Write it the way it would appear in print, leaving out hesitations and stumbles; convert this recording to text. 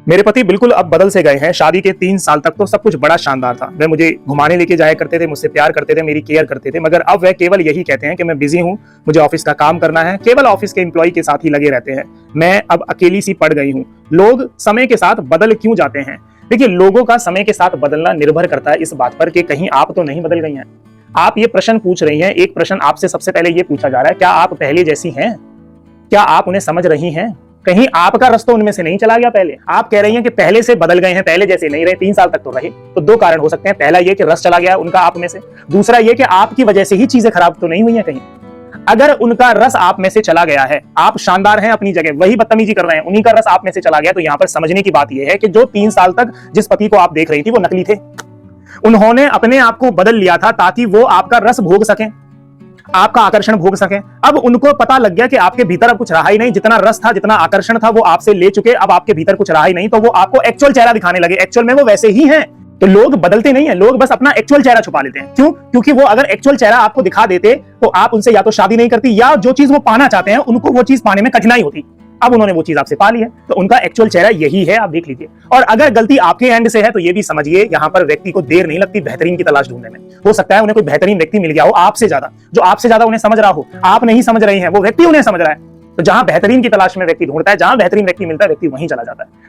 मेरे पति बिल्कुल अब बदल से गए हैं। शादी के 3 साल तक तो सब कुछ बड़ा शानदार था। वे मुझे घुमाने लेके जाया करते थे, मुझसे प्यार करते थे, मेरी केयर करते थे। मगर अब वह केवल यही कहते हैं कि मैं बिजी हूँ, मुझे ऑफिस का काम करना है, केवल ऑफिस के एम्प्लॉय के साथ ही लगे रहते हैं। मैं अब अकेली सी पड़ गई हूँ। लोग समय के साथ बदल क्यों जाते हैं? देखिए, लोगों का समय के साथ बदलना निर्भर करता है इस बात पर कि कहीं आप तो नहीं बदल गई हैं। आप ये प्रश्न पूछ रही हैं। एक प्रश्न आपसे सबसे पहले ये पूछा जा रहा है, क्या आप पहले जैसी हैं? क्या आप उन्हें समझ रही हैं? कहीं आपका रस तो उनमें से नहीं चला गया? पहले आप कह रही हैं कि पहले से बदल गए हैं, पहले जैसे नहीं रहे, 3 साल तक तो रहे। तो 2 कारण हो सकते हैं। पहला ये कि रस चला गया उनका आप में से, दूसरा ये कि आपकी वजह से ही चीजें खराब तो नहीं हुई हैं कहीं। अगर उनका रस आप में से चला गया है, आप शानदार हैं अपनी जगह, वही बदतमीजी कर रहे हैं, उन्हीं का रस आप में से चला गया, तो यहां पर समझने की बात यह है कि जो 3 साल तक जिस पति को आप देख रही थी वो नकली थे। उन्होंने अपने आप को बदल लिया था ताकि वो आपका रस भोग सकें, आपका आकर्षण भोग सकें। अब उनको पता लग गया कि आपके भीतर अब कुछ रहा ही नहीं, जितना रस था, जितना आकर्षण था, वो आपसे ले चुके। अब आपके भीतर कुछ रहा ही नहीं, तो वो आपको एक्चुअल चेहरा दिखाने लगे। एक्चुअल में वो वैसे ही हैं। तो लोग बदलते नहीं हैं, लोग बस अपना एक्चुअल चेहरा छुपा लेते हैं। क्यों? क्योंकि वो अगर एक्चुअल चेहरा आपको दिखा देते तो आप उनसे या तो शादी नहीं करती, या जो चीज वो पाना चाहते हैं उनको वो चीज पाने में कठिनाई होती। अब उन्होंने वो चीज आपसे पा ली है, तो उनका एक्चुअल चेहरा यही है, आप देख लीजिए। और अगर गलती आपके एंड से है तो ये भी समझिए, यहां पर व्यक्ति को देर नहीं लगती बेहतरीन की तलाश ढूंढने में। हो सकता है उन्हें कोई बेहतरीन व्यक्ति मिल गया हो आपसे ज्यादा, जो आपसे ज्यादा उन्हें समझ रहा हो। आप नहीं समझ रही हैं, वो व्यक्ति उन्हें समझ रहा है। तो जहां बेहतरीन की तलाश में व्यक्ति ढूंढता है, जहां बेहतरीन व्यक्ति मिलता है, व्यक्ति वहीं चला जाता है।